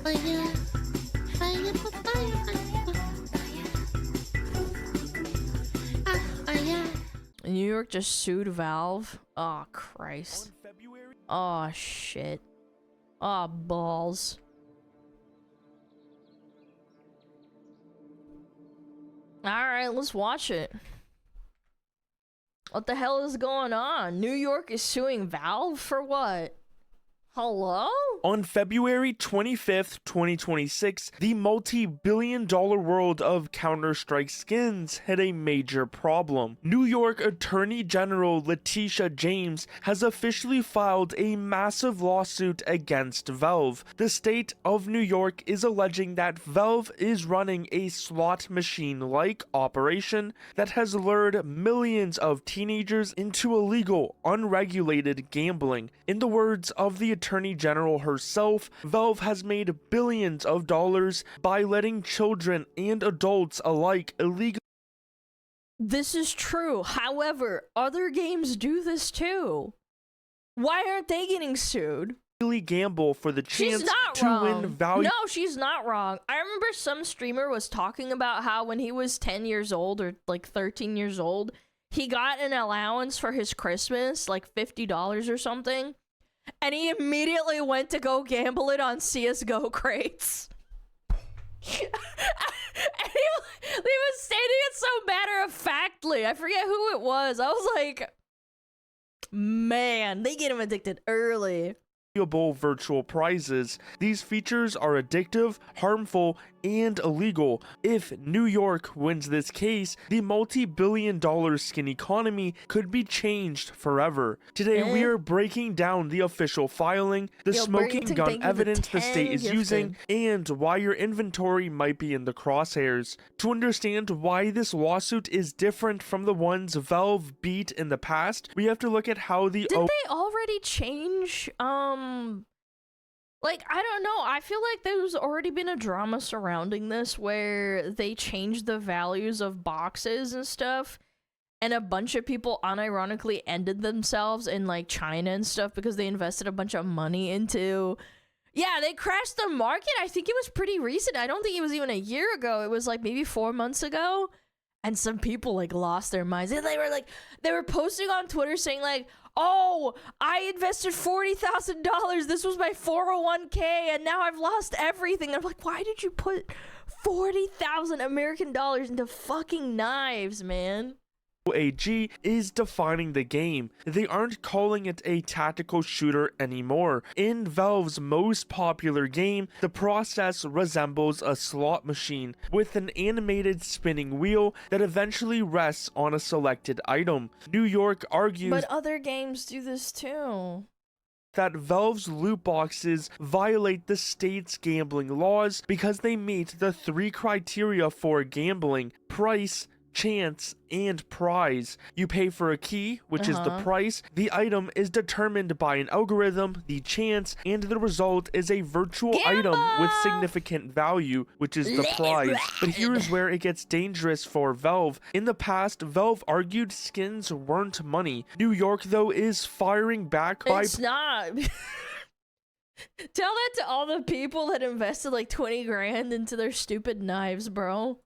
Fire, fire, fire. New York just sued Valve. Oh, Christ. Oh, shit. Oh, balls. Alright, let's watch it. What the hell is going on? New York is suing Valve for what? Hello? On February 25th, 2026, the multi-billion-dollar world of Counter-Strike skins had a major problem. New York Attorney General Letitia James has officially filed a massive lawsuit against Valve. The state of New York is alleging that Valve is running a slot machine-like operation that has lured millions of teenagers into illegal, unregulated gambling. In the words of the Attorney General herself, Valve has made billions of dollars by letting children and adults alike illegally. This is true. However, other games do this too. Why aren't they getting sued? Gamble for the chance to win value. No, she's not wrong. I remember some streamer was talking about how when he was 10 years old or like 13 years old, he got an allowance for his Christmas, like $50 or something. And he immediately went to go gamble it on CSGO crates. And he was stating it so matter-of-factly. I forget who it was. I was like, man, they get him addicted early. Virtual prizes. These features are addictive, harmful, and illegal. If New York wins this case, the multi-billion-dollar skin economy could be changed forever. Today, we are breaking down the official filing, the smoking gun evidence the state is using, and why your inventory might be in the crosshairs. To understand why this lawsuit is different from the ones Valve beat in the past, we have to look at how the Did they already change, like, I don't know, I feel like there's already been a drama surrounding this where they changed the values of boxes and stuff, and a bunch of people unironically ended themselves in, like, China and stuff because they invested a bunch of money into... Yeah, they crashed the market. I think it was pretty recent. I don't think it was even a year ago. It was, like, maybe 4 months ago, and some people, like, lost their minds. And they were posting on Twitter saying, like, oh, I invested $40,000. This was my 401k, and now I've lost everything. I'm like, why did you put 40,000 American dollars into fucking knives, man? AG is defining the game. They aren't calling it a tactical shooter anymore. In Valve's most popular game, the process resembles a slot machine with an animated spinning wheel that eventually rests on a selected item. New York argues, but other games do this too, that Valve's loot boxes violate the state's gambling laws because they meet the 3 criteria for gambling: price, chance, and prize. You pay for a key, which is the price. The item is determined by an algorithm, the chance, and the result is a virtual item with significant value, which is the prize. But here's where it gets dangerous for Valve. In the past, Valve argued skins weren't money. New York, though, is firing back by... It's not. Tell that to all the people that invested like 20 grand into their stupid knives, bro.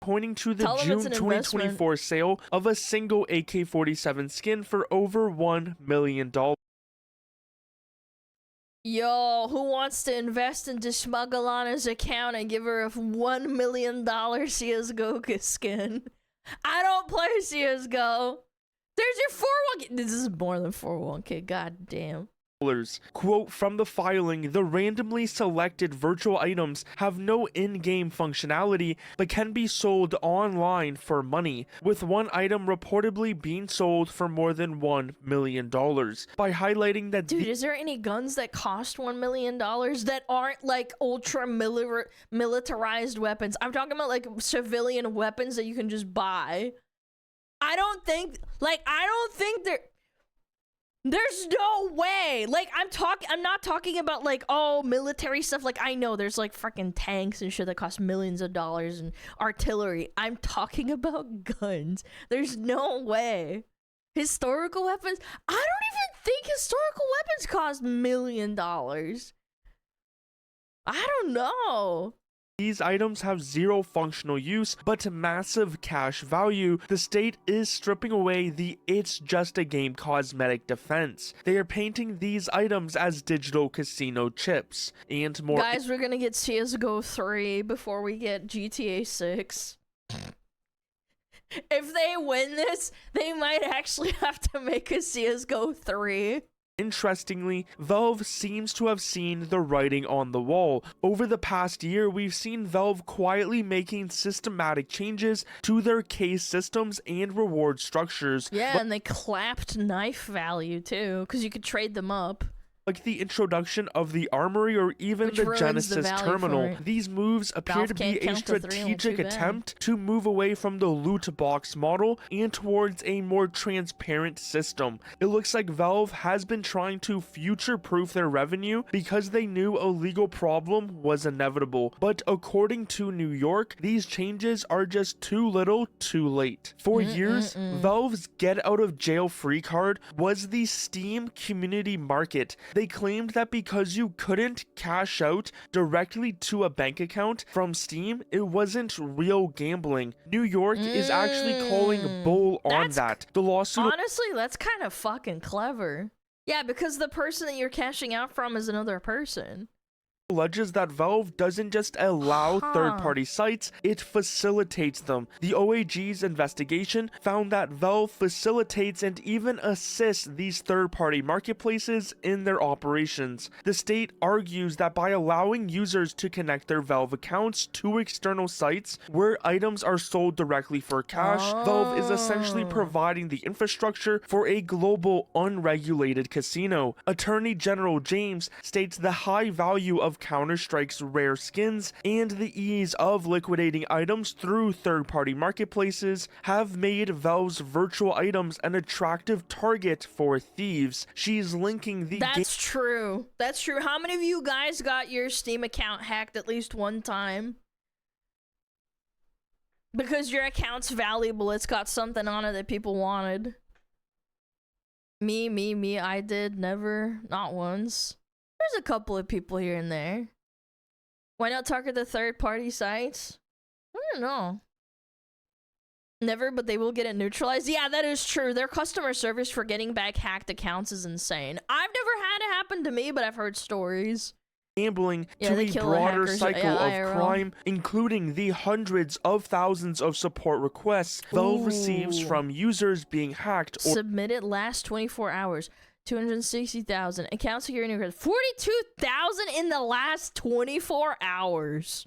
Pointing to the June 2024 sale of a single AK-47 skin for over $1 million. Yo, who wants to invest into SmugAlana's account and give her a $1 million CSGO skin? I don't play CSGO. There's your 401k. This is more than 401k, god damn. Quote from the filing, the randomly selected virtual items have no in-game functionality but can be sold online for money, with one item reportedly being sold for more than $1 million. By highlighting that... Dude, is there any guns that cost $1 million that aren't like ultra militarized weapons? I'm talking about like civilian weapons that you can just buy. I don't think there... There's no way. Like, I'm not talking about like, oh, military stuff. Like, I know there's like freaking tanks and shit that cost millions of dollars and artillery. I'm talking about guns. There's no way. Historical weapons? I don't even think historical weapons cost $1 million. I don't know. These items have zero functional use, but massive cash value. The state is stripping away the "it's just a game" cosmetic defense. They are painting these items as digital casino chips. And more. Guys, we're gonna get CSGO 3 before we get GTA 6. If they win this, they might actually have to make a CSGO 3. Interestingly, Valve seems to have seen the writing on the wall. Over the past year, we've seen Valve quietly making systematic changes to their case systems and reward structures. Yeah, and they clapped knife value too, because you could trade them up. Like the introduction of the armory or even Which the ruins Genesis the value terminal. for it. These moves appear Valve to be can't a count to 3 only strategic too bad. attempt to move away from the loot box model and towards a more transparent system. It looks like Valve has been trying to future-proof their revenue because they knew a legal problem was inevitable. But according to New York, these changes are just too little, too late. For years, Valve's get-out-of-jail-free card was the Steam community market. They claimed that because you couldn't cash out directly to a bank account from Steam, it wasn't real gambling. New York is actually calling bull on that. The lawsuit Honestly, that's kind of fucking clever. Yeah, because the person that you're cashing out from is another person. alleges that Valve doesn't just allow third-party sites, it facilitates them. The OAG's investigation found that Valve facilitates and even assists these third-party marketplaces in their operations. The state argues that by allowing users to connect their Valve accounts to external sites where items are sold directly for cash, Valve is essentially providing the infrastructure for a global, unregulated casino. Attorney General James states the high value of Counter-Strike's rare skins and the ease of liquidating items through third-party marketplaces have made Valve's virtual items an attractive target for thieves. She's linking the That's true. That's true. How many of you guys got your Steam account hacked at least one time? Because your account's valuable, it's got something on it that people wanted. Me, I did. Never. Not once. There's a couple of people here and there. Why not target the third-party sites? I don't know. Never, but they will get it neutralized. Yeah, that is true. Their customer service for getting back hacked accounts is insane. I've never had it happen to me, but I've heard stories. Gambling Yeah, to they a kill the broader hackers, cycle yeah, of IRL. crime, including the hundreds of thousands of support requests Valve receives Ooh. from users being hacked or Submitted last 24 hours. 260,000. Account security records. 42,000 in the last 24 hours.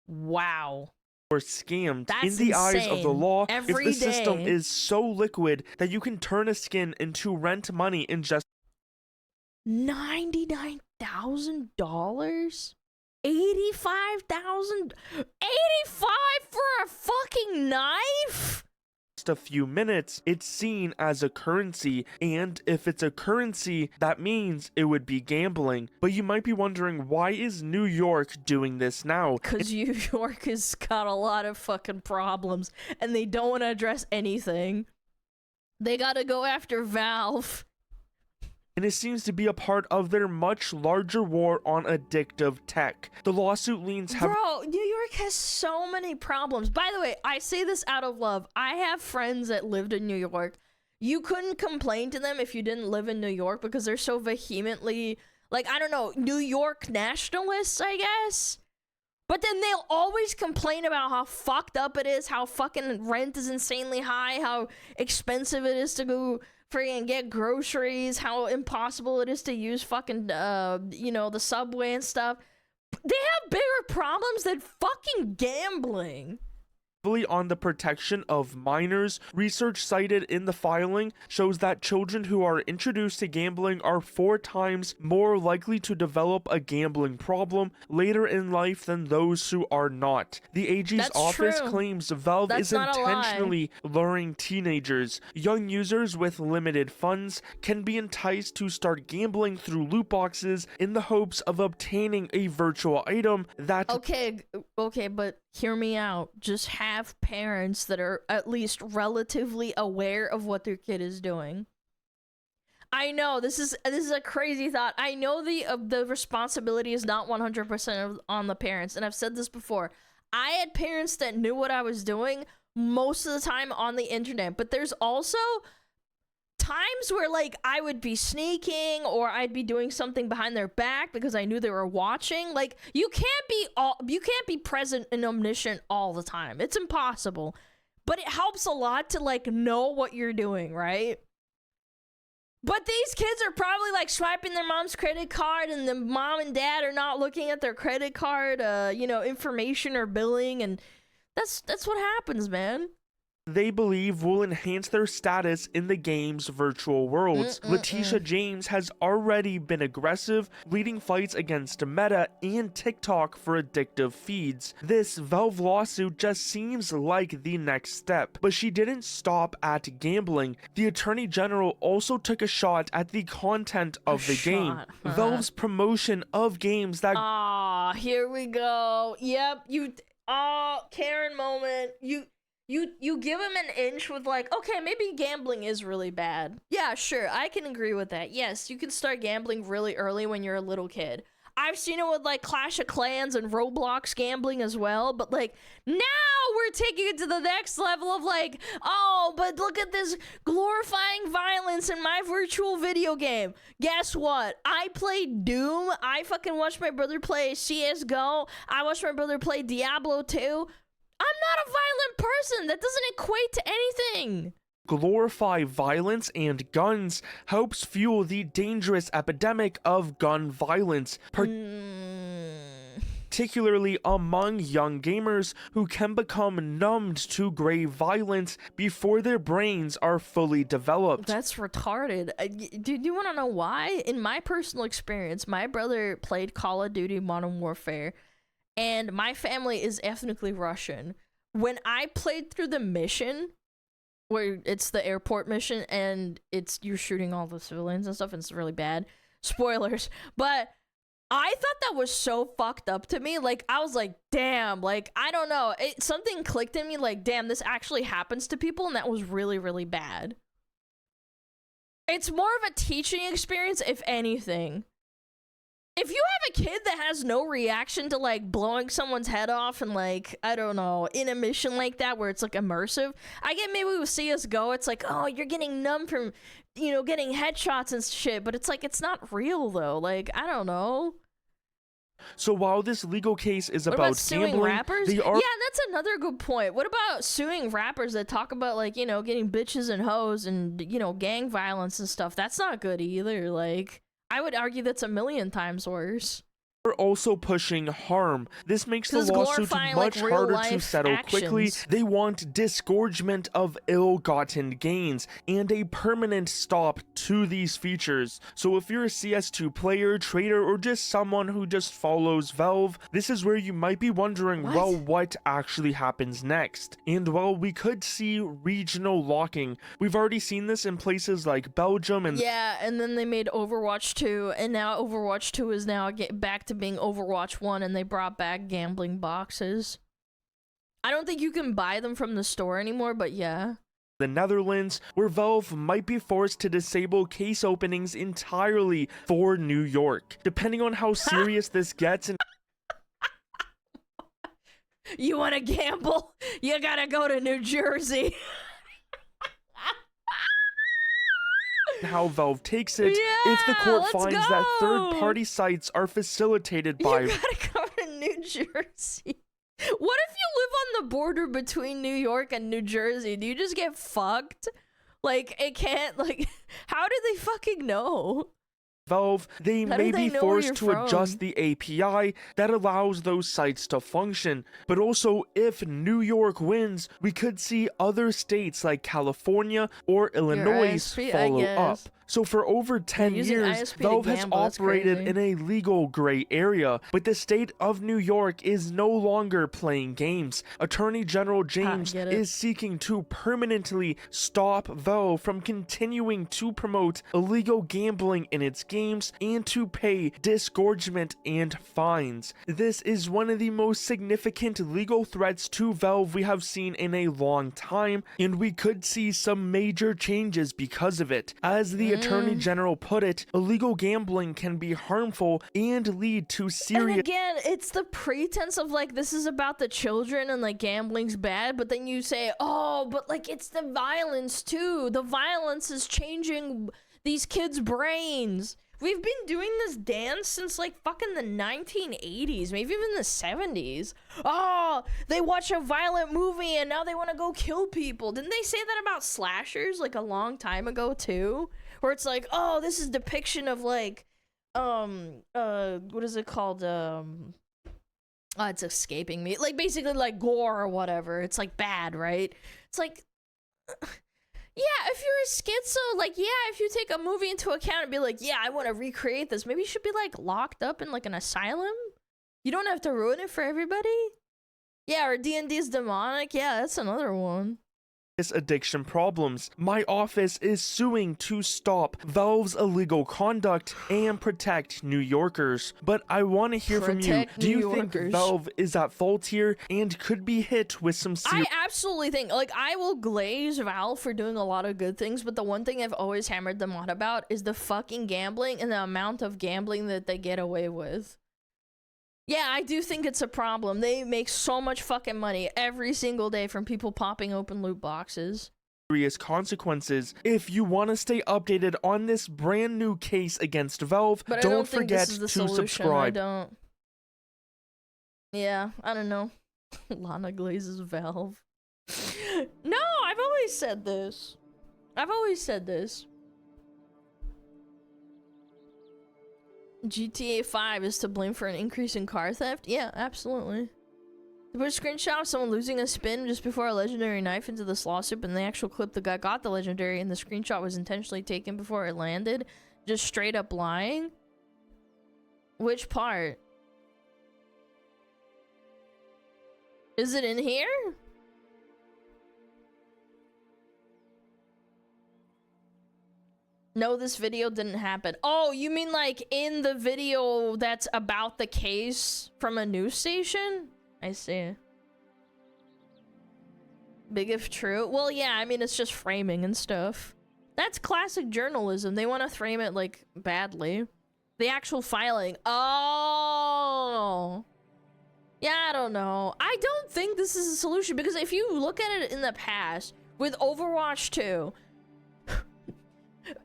Wow. scammed. That's in the eyes of the insane. law, Every if the system day. is so liquid that you can turn a skin into rent money in just $99,000? 85,000? 85 for a fucking knife? a few minutes, it's seen as a currency, and if it's a currency, that means it would be gambling. But you might be wondering, why is New York doing this now? Because New York has got a lot of fucking problems, and they don't want to address anything. They gotta go after Valve. And it seems to be a part of their much larger war on addictive tech. The lawsuit leans heavily. Bro, New York has so many problems. By the way, I say this out of love. I have friends that lived in New York. You couldn't complain to them if you didn't live in New York because they're so vehemently, like, I don't know, New York nationalists, I guess? But then they'll always complain about how fucked up it is, how fucking rent is insanely high, how expensive it is to go freaking get groceries, how impossible it is to use fucking, you know, the subway and stuff. They have bigger problems than fucking gambling. On the protection of minors. Research cited in the filing shows that children who are introduced to gambling are 4 times more likely to develop a gambling problem later in life than those who are not. The AG's That's office true. claims Valve That's is not a lie. intentionally luring teenagers. Young users with limited funds can be enticed to start gambling through loot boxes in the hopes of obtaining a virtual item that Okay, but hear me out. Just have parents that are at least relatively aware of what their kid is doing. I know this is a crazy thought. I know the responsibility is not 100% on the parents, and I've said this before. I had parents that knew what I was doing most of the time on the internet, but there's also times where like I would be sneaking or I'd be doing something behind their back because I knew they were watching. Like you can't be present and omniscient all the time. It's impossible. But it helps a lot to like know what you're doing, right? But these kids are probably like swiping their mom's credit card and the mom and dad are not looking at their credit card information or billing, and that's what happens, man. They believe will enhance their status in the game's virtual worlds. Letitia James has already been aggressive, leading fights against Meta and TikTok for addictive feeds. This Valve lawsuit just seems like the next step, but she didn't stop at gambling. The Attorney General also took a shot at the content of the game. Valve's promotion of games that... here we go. Yep, Karen moment. You give him an inch with like, okay, maybe gambling is really bad. Yeah, sure, I can agree with that. Yes, you can start gambling really early when you're a little kid. I've seen it with like Clash of Clans and Roblox gambling as well, but like now we're taking it to the next level of like, oh, but look at this glorifying violence in my virtual video game. Guess what? I played Doom. I fucking watched my brother play CSGO. I watched my brother play Diablo 2. I'm not a violent person. That doesn't equate to anything. Glorify violence and guns helps fuel the dangerous epidemic of gun violence, particularly among young gamers who can become numbed to grave violence before their brains are fully developed. That's retarded. Do you want to know why? In my personal experience, my brother played Call of Duty Modern Warfare, and my family is ethnically Russian. When I played through the mission, where it's the airport mission, and you're shooting all the civilians and stuff, and it's really bad. Spoilers. But I thought that was so fucked up to me. Like, I was like, damn, like, I don't know. Something clicked in me, like, damn, this actually happens to people, and that was really, really bad. It's more of a teaching experience, if anything. If you have a kid that has no reaction to like blowing someone's head off and like, I don't know, in a mission like that where it's like immersive, I get maybe with CSGO, it's like, oh, you're getting numb from, getting headshots and shit, but it's like, it's not real though. Like, I don't know. So while this legal case is what about suing gambling, rappers? Yeah, that's another good point. What about suing rappers that talk about like, getting bitches and hoes and, gang violence and stuff? That's not good either. Like, I would argue that's a million times worse. We're also pushing harm. This makes the lawsuits much harder to settle quickly. They want disgorgement of ill-gotten gains and a permanent stop to these features. So if you're a CS2 player, trader, or just someone who just follows Valve, this is where you might be wondering, well, what actually happens next? And well, we could see regional locking. We've already seen this in places like Belgium and... Yeah, and then they made Overwatch 2, and now Overwatch 2 is now back to being Overwatch 1, and they brought back gambling boxes. I don't think you can buy them from the store anymore, but yeah. The Netherlands, where Valve might be forced to disable case openings entirely for New York. Depending on how serious this gets and you want to gamble? You gotta go to New Jersey. how Valve takes it, if the court finds that third-party sites are facilitated by... You gotta go to New Jersey. What if you live on the border between New York and New Jersey? Do you just get fucked? Like, it can't, like, how do they fucking know? Valve, they may be forced to adjust the API that allows those sites to function. But also, if New York wins, we could see other states like California or Illinois follow up. So for over 10 years, Valve has operated in a legal gray area, but the state of New York is no longer playing games. Attorney General James is seeking to permanently stop Valve from continuing to promote illegal gambling in its games and to pay disgorgement and fines. This is one of the most significant legal threats to Valve we have seen in a long time, and we could see some major changes because of it, as the Attorney General put it, illegal gambling can be harmful and lead to And serious... again, it's the pretense of like, this is about the children and like gambling's bad, but then you say, oh, but like it's the violence too. The violence is changing these kids' brains. We've been doing this dance since like fucking the 1980s, maybe even the 70s. Oh, they watch a violent movie and now they want to go kill people. Didn't they say that about slashers like a long time ago too? Where it's like, oh, this is depiction of like, what is it called? Oh, it's escaping me. Like basically like gore or whatever. It's like bad, right? It's like... Yeah, if you're a schizo, like, yeah, if you take a movie into account and be like, yeah, I want to recreate this, maybe you should be, like, locked up in, like, an asylum? You don't have to ruin it for everybody? Yeah, or D&D's demonic? Yeah, that's another one. Addiction problems. My office is suing to stop Valve's illegal conduct and protect New Yorkers. But I want to hear from you. Do you think Valve is at fault here and could be hit with some serious... I absolutely think, like, I will glaze Valve for doing a lot of good things, but the one thing I've always hammered them on about is the fucking gambling and the amount of gambling that they get away with. Yeah, I do think it's a problem. They make so much fucking money every single day from people popping open loot boxes. Serious consequences. If you want to stay updated on this brand new case against Valve, but don't forget to subscribe. Yeah, I don't know. Lana glazes Valve. No, I've always said this. GTA 5 is to blame for an increase in car theft? Yeah, absolutely. They put a screenshot of someone losing a spin just before a legendary knife into this lawsuit, and the actual clip the guy got the legendary, and the screenshot was intentionally taken before it landed. Just straight up lying? Which part? Is it in here? No, this video didn't happen. Oh, you mean like in the video that's about the case from a news station? I see. Big if true. Well, yeah, I mean, it's just framing and stuff. That's classic journalism. They want to frame it like badly. The actual filing. Oh. Yeah, I don't know. I don't think this is a solution because if you look at it in the past with Overwatch 2,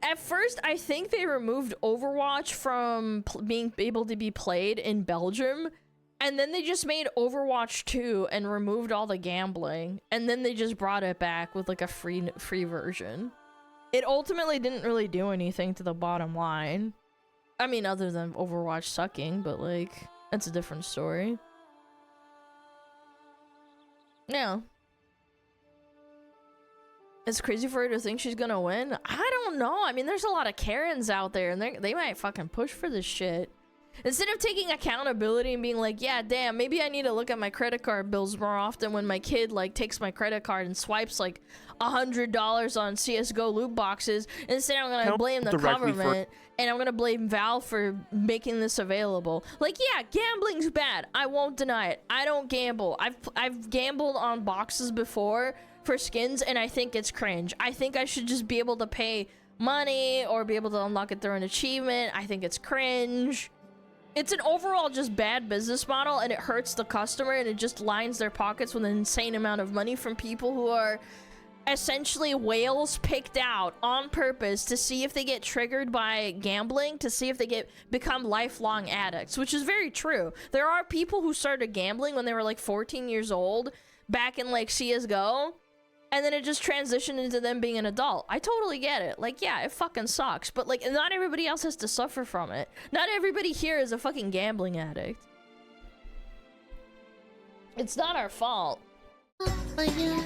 at first, I think they removed Overwatch from being able to be played in Belgium, and then they just made Overwatch 2 and removed all the gambling, and then they just brought it back with like a free version. It ultimately didn't really do anything to the bottom line. I mean, other than Overwatch sucking, but like, that's a different story. Yeah. It's crazy for her to think she's gonna win. I don't know. I mean, there's a lot of Karens out there, and they might fucking push for this shit. Instead of taking accountability and being like, yeah, damn, maybe I need to look at my credit card bills more often when my kid, like, takes my credit card and swipes, like, $100 on CSGO loot boxes. Instead, I'm gonna blame the government, and I'm gonna blame Valve for making this available. Like, yeah, gambling's bad. I won't deny it. I don't gamble. I've gambled on boxes before for skins, and I think it's cringe. I think I should just be able to pay money or be able to unlock it through an achievement. I think it's cringe. It's an overall just bad business model, and it hurts the customer, and it just lines their pockets with an insane amount of money from people who are essentially whales picked out on purpose to see if they get triggered by gambling, to see if they become lifelong addicts, which is very true. There are people who started gambling when they were like 14 years old back in like CSGO, and then it just transitioned into them being an adult. I totally get it. Like, yeah, it fucking sucks. But, like, not everybody else has to suffer from it. Not everybody here is a fucking gambling addict. It's not our fault. Oh, yeah.